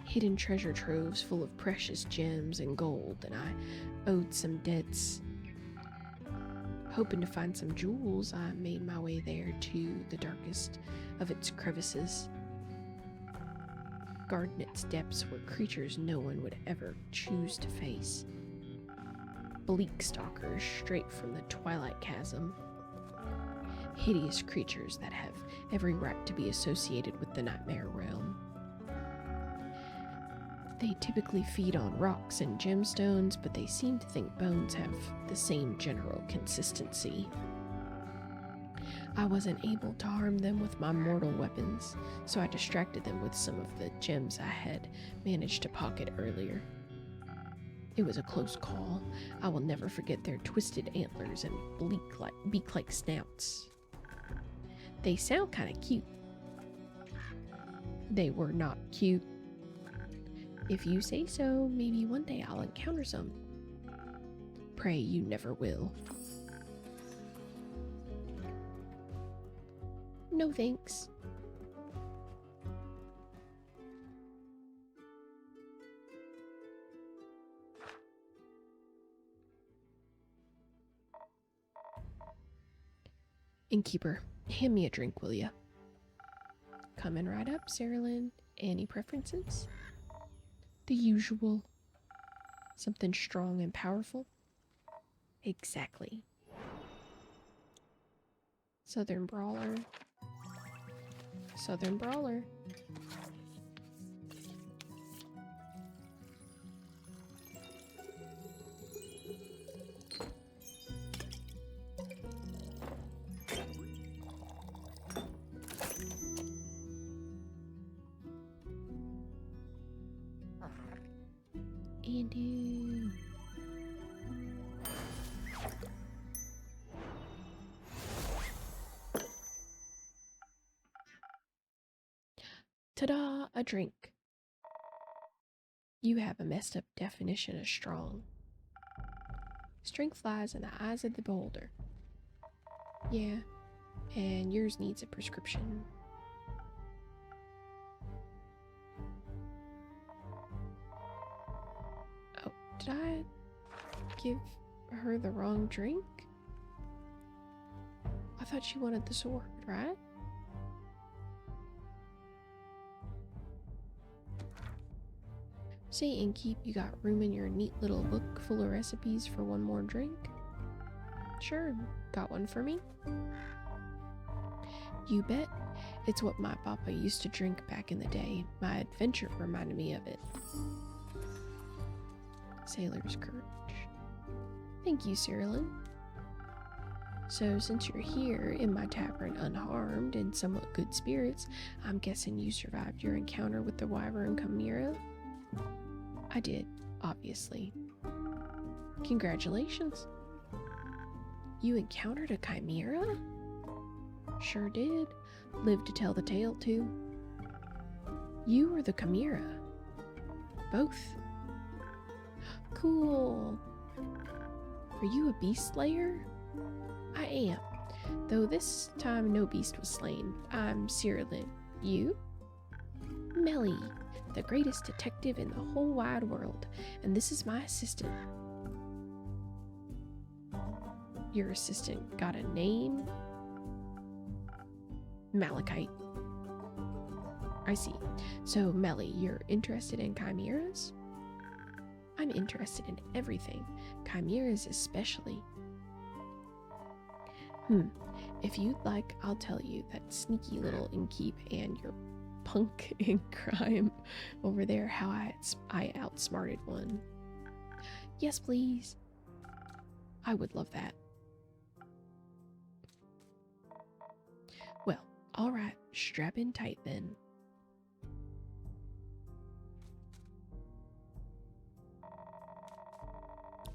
Hidden treasure troves full of precious gems and gold, and I owed some debts. Hoping to find some jewels, I made my way there to the darkest of its crevices. Guarding its depths were creatures no one would ever choose to face. Bleak stalkers straight from the Twilight Chasm. Hideous creatures that have every right to be associated with the Nightmare Realm. They typically feed on rocks and gemstones, but they seem to think bones have the same general consistency. I wasn't able to harm them with my mortal weapons, so I distracted them with some of the gems I had managed to pocket earlier. It was a close call. I will never forget their twisted antlers and beak-like snouts. They sound kind of cute. They were not cute. If you say so, maybe one day I'll encounter some. Pray you never will. No thanks. Innkeeper, hand me a drink, will ya? Coming right up, Sarah Lynn. Any preferences? The usual. Something strong and powerful? Exactly. Southern Brawler. Southern Brawler. Andy. Ta-da! A drink. You have a messed up definition of strong. Strength lies in the eyes of the beholder. Yeah, and yours needs a prescription. Oh, did I give her the wrong drink? I thought she wanted the sword, right? Say, Innkeep, you got room in your neat little book full of recipes for one more drink? Sure, got one for me? You bet. It's what my papa used to drink back in the day. My adventure reminded me of it. Sailor's courage. Thank you, Cyrillin. So, since you're here in my tavern unharmed and somewhat good spirits, I'm guessing you survived your encounter with the Wyvern Chimera? I did, obviously. Congratulations. You encountered a chimera? Sure did. Lived to tell the tale, too. You or the chimera? Both. Cool. Are you a beast slayer? I am, though this time no beast was slain. I'm Cyrillin. You? Melly, the greatest detective in the whole wide world, and this is my assistant. Your assistant got a name? Malachite. I see. So, Melly, you're interested in chimeras? I'm interested in everything, chimeras especially. If you'd like, I'll tell you that sneaky little innkeep and your punk in crime over there how I outsmarted one. Yes, please. I would love that. Well, alright, strap in tight then.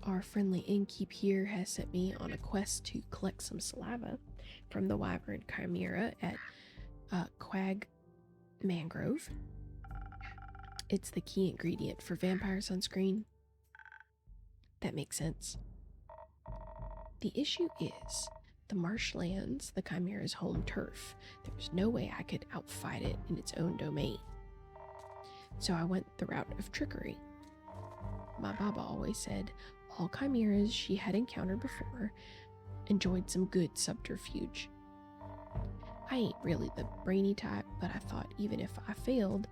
Our friendly innkeep here has sent me on a quest to collect some saliva from the wyvern chimera at Quag Mangrove. It's the key ingredient for vampire sunscreen. That makes sense. The issue is, the marshlands, the chimera's home turf. There's no way I could outfight it in its own domain. So I went the route of trickery. My Baba always said all chimeras she had encountered before enjoyed some good subterfuge. I ain't really the brainy type, but I thought even if I failed,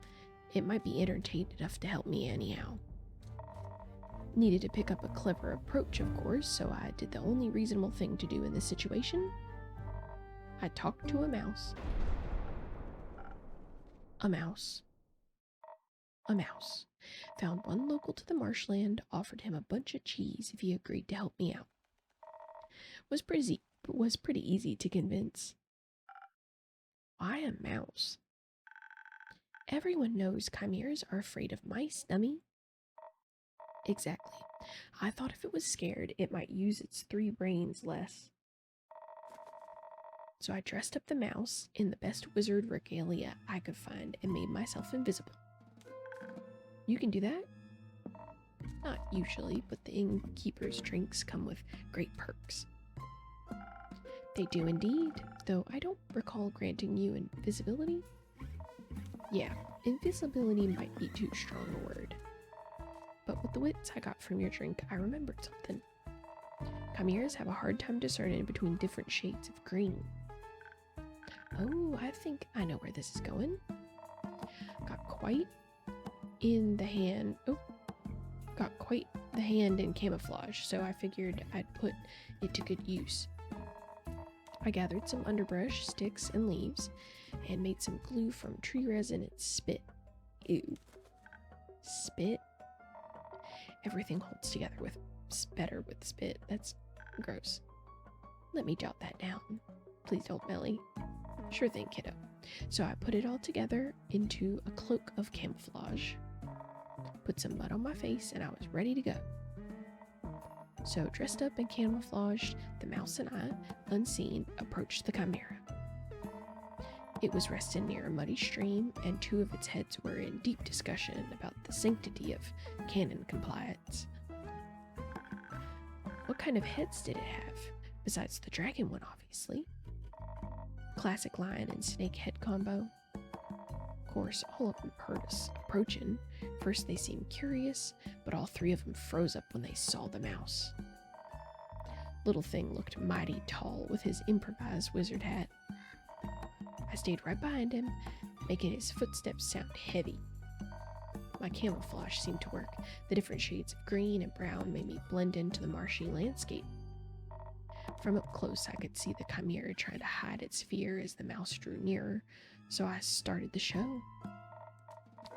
it might be entertaining enough to help me anyhow. Needed to pick up a clever approach, of course, so I did the only reasonable thing to do in this situation. I talked to a mouse. A mouse. A mouse. Found one local to the marshland, offered him a bunch of cheese if he agreed to help me out. Was pretty easy to convince. Why a mouse? Everyone knows chimeras are afraid of mice, dummy. Exactly. I thought if it was scared, it might use its 3 brains less. So I dressed up the mouse in the best wizard regalia I could find and made myself invisible. You can do that? Not usually, but the innkeeper's drinks come with great perks. They do indeed, though I don't recall granting you invisibility. Yeah, invisibility might be too strong a word. But with the wits I got from your drink, I remembered something. Chimeras have a hard time discerning between different shades of green. Oh, I think I know where this is going. Got quite the hand in camouflage, so I figured I'd put it to good use. I gathered some underbrush, sticks, and leaves, and made some glue from tree resin and spit. Ew. Spit? Everything holds together better with spit. That's gross. Let me jot that down. Please don't, Melly. Sure thing, kiddo. So I put it all together into a cloak of camouflage. Put some mud on my face, and I was ready to go. So, dressed up and camouflaged, the mouse and I, unseen, approached the chimera. It was resting near a muddy stream, and 2 of its heads were in deep discussion about the sanctity of canon compliance. What kind of heads did it have? Besides the dragon one, obviously. Classic lion and snake head combo. Of course, all of them heard us approaching. First they seemed curious, but all 3 of them froze up when they saw the mouse. Little thing looked mighty tall with his improvised wizard hat. I stayed right behind him, making his footsteps sound heavy. My camouflage seemed to work. The different shades of green and brown made me blend into the marshy landscape. From up close, I could see the chimera trying to hide its fear as the mouse drew nearer, so I started the show.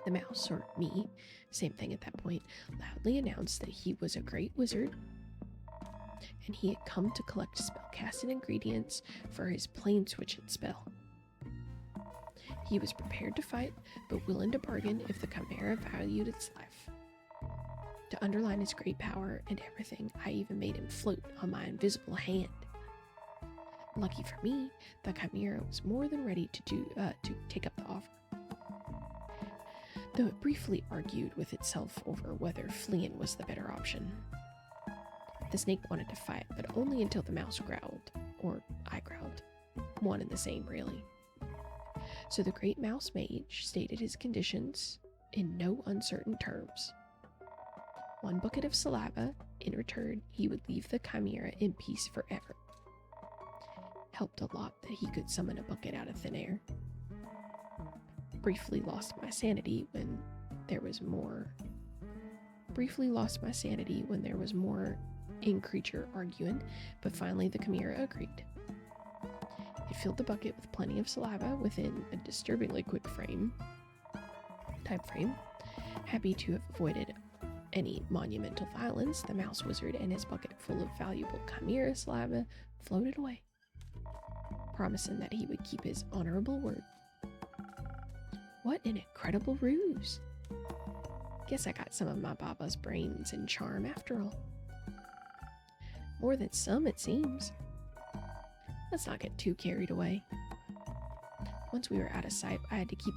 The mouse, or me, same thing at that point, loudly announced that he was a great wizard, and he had come to collect spellcasting ingredients for his plane switching spell. He was prepared to fight, but willing to bargain if the chimera valued its life. To underline his great power and everything, I even made him float on my invisible hand. Lucky for me, the chimera was more than ready to take up the offer. Though it briefly argued with itself over whether fleeing was the better option. The snake wanted to fight, but only until the mouse growled, or I growled. One and the same, really. So the great mouse mage stated his conditions in no uncertain terms. 1 bucket of saliva. In return, he would leave the chimera in peace forever. Helped a lot that he could summon a bucket out of thin air. Briefly lost my sanity when there was more in-creature arguing, but finally the chimera agreed. It filled the bucket with plenty of saliva within a disturbingly quick time frame. Happy to have avoided any monumental violence, the mouse wizard and his bucket full of valuable chimera saliva floated away, promising that he would keep his honorable word. What an incredible ruse! Guess I got some of my Baba's brains and charm after all. More than some, it seems. Let's not get too carried away. Once we were out of sight, I had to keep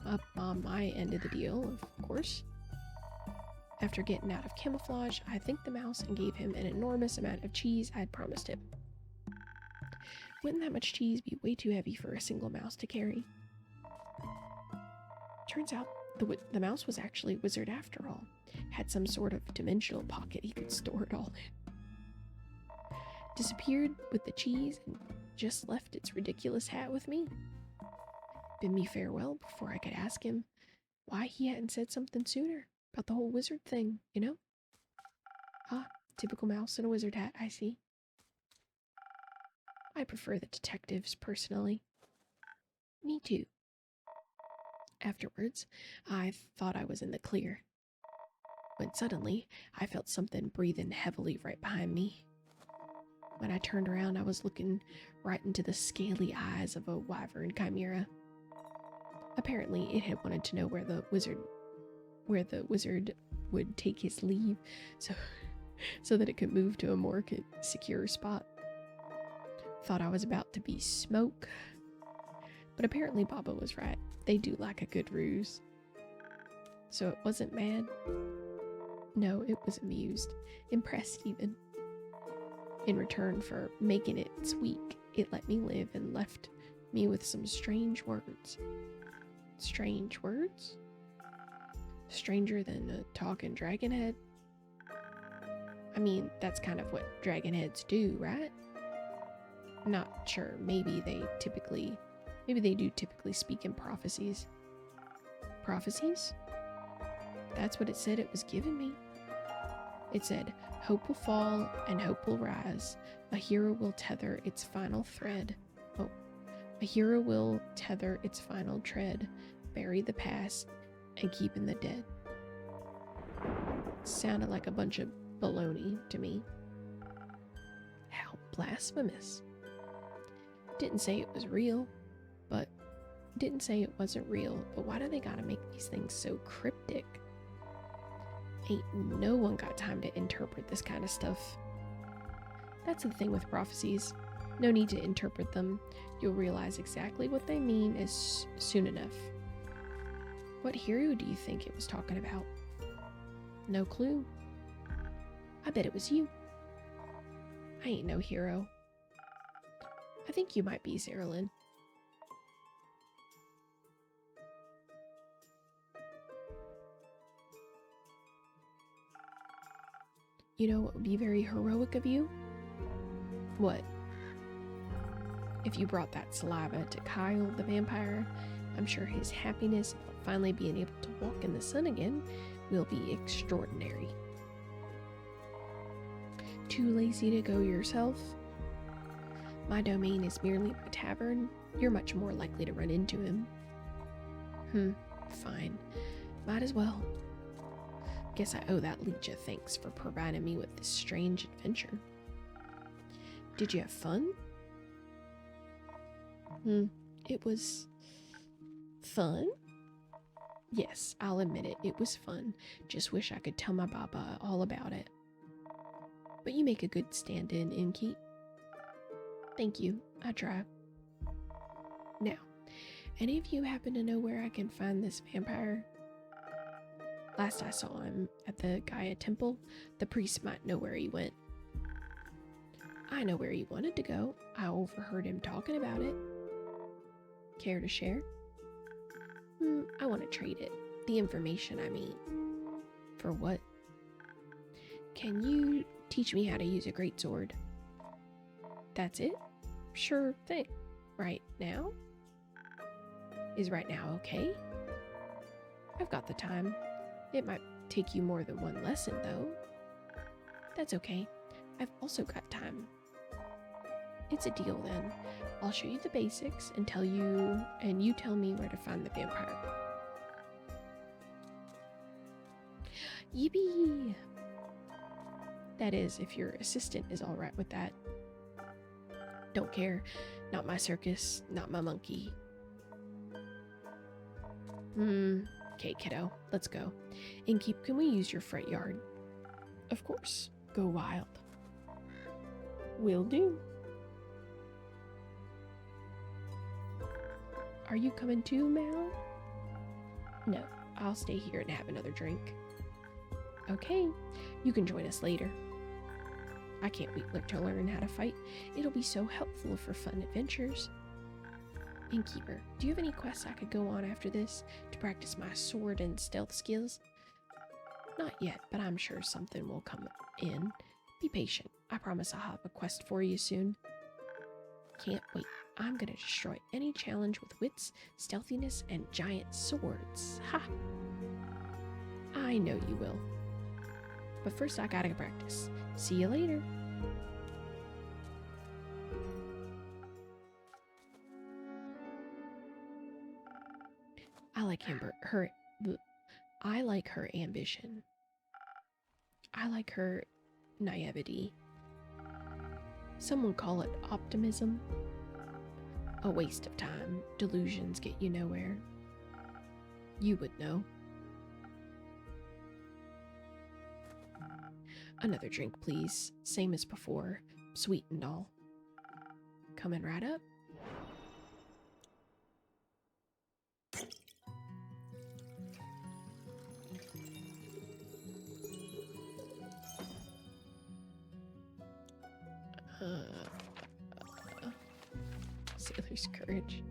up on my end of the deal, of course. After getting out of camouflage, I thanked the mouse and gave him an enormous amount of cheese I'd promised him. Wouldn't that much cheese be way too heavy for a single mouse to carry? Turns out the mouse was actually a wizard after all. Had some sort of dimensional pocket he could store it all in. Disappeared with the cheese and just left its ridiculous hat with me. Bid me farewell before I could ask him why he hadn't said something sooner about the whole wizard thing, you know? Ah, typical mouse in a wizard hat, I see. I prefer the detectives, personally. Me too. Afterwards, I thought I was in the clear, when suddenly I felt something breathing heavily right behind me. When I turned around, I was looking right into the scaly eyes of a wyvern chimera. Apparently, it had wanted to know where the wizard would take his leave, so that it could move to a more secure spot. Thought I was about to be smoke, but apparently Baba was right. They do like a good ruse. So it wasn't mad. No, it was amused, impressed even. In return for making its week, it let me live and left me with some strange words. Strange words? Stranger than a talking dragon head? I mean, that's kind of what dragon heads do, right? Not sure. Maybe they do typically speak in prophecies. Prophecies? That's what it said it was giving me. It said, hope will fall and hope will rise. A hero will tether its final thread. Oh, a hero will tether its final tread, bury the past, and keep in the dead. Sounded like a bunch of baloney to me. How blasphemous. Didn't say it was real, but didn't say it wasn't real, but why do they gotta make these things so cryptic? Ain't no one got time to interpret this kind of stuff. That's the thing with prophecies. No need to interpret them. You'll realize exactly what they mean as soon enough. What hero do you think it was talking about? No clue. I bet it was you. I ain't no hero. I think you might be, Zerilyn. You know what would be very heroic of you? What? If you brought that saliva to Kyle the vampire, I'm sure his happiness about finally being able to walk in the sun again will be extraordinary. Too lazy to go yourself? My domain is merely my tavern. You're much more likely to run into him. Fine. Might as well. Guess I owe that leech a thanks for providing me with this strange adventure. Did you have fun? It was fun? Yes, I'll admit it. It was fun. Just wish I could tell my Baba all about it. But you make a good stand-in, Innkeep. Thank you. I try. Now, any of you happen to know where I can find this vampire? Last I saw him at the Gaia Temple, the priest might know where he went. I know where he wanted to go. I overheard him talking about it. Care to share? I want to trade it. The information, I mean. For what? Can you teach me how to use a greatsword? That's it? Sure thing. Right now? Is right now okay? I've got the time. It might take you more than one lesson, though. That's okay. I've also got time. It's a deal, then. I'll show you the basics and you tell me where to find the vampire. Yippee! That is, if your assistant is alright with that. Don't care. Not my circus, not my monkey. Okay, kiddo, let's go. Innkeep, can we use your front yard? Of course. Go wild. Will do. Are you coming too, Mal? No, I'll stay here and have another drink. Okay, you can join us later. I can't wait to learn how to fight. It'll be so helpful for fun adventures. Innkeeper, do you have any quests I could go on after this to practice my sword and stealth skills? Not yet, but I'm sure something will come in. Be patient. I promise I'll have a quest for you soon. Can't wait. I'm gonna destroy any challenge with wits, stealthiness, and giant swords. Ha! I know you will. But first I gotta practice. See you later. I like her ambition. I like her naivety. Some would call it optimism. A waste of time. Delusions get you nowhere. You would know. Another drink, please. Same as before. Sweet and all. Coming right up. Sailor's courage.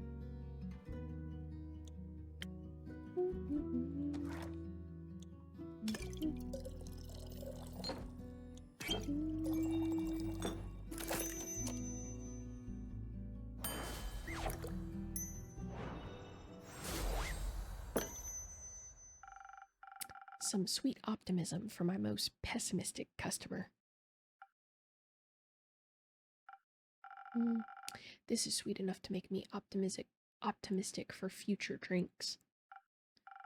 Some sweet optimism for my most pessimistic customer. This is sweet enough to make me optimistic for future drinks.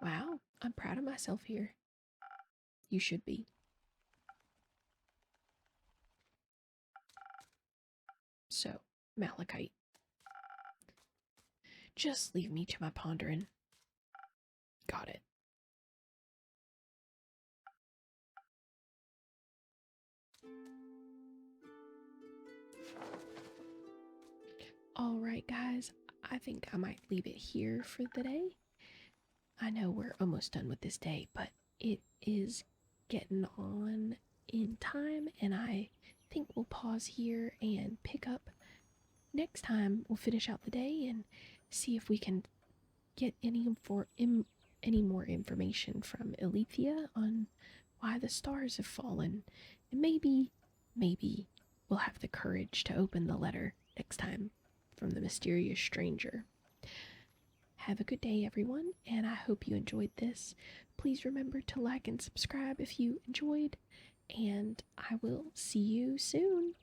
Wow, I'm proud of myself here. You should be. So, Malachite. Just leave me to my pondering. Got it. Alright guys, I think I might leave it here for the day. I know we're almost done with this day, but it is getting on in time, and I think we'll pause here and pick up next time. We'll finish out the day and see if we can get any more information from Alethea on why the stars have fallen, and maybe we'll have the courage to open the letter next time from the mysterious stranger. Have a good day, everyone, and I hope you enjoyed this. Please remember to like and subscribe if you enjoyed, and I will see you soon.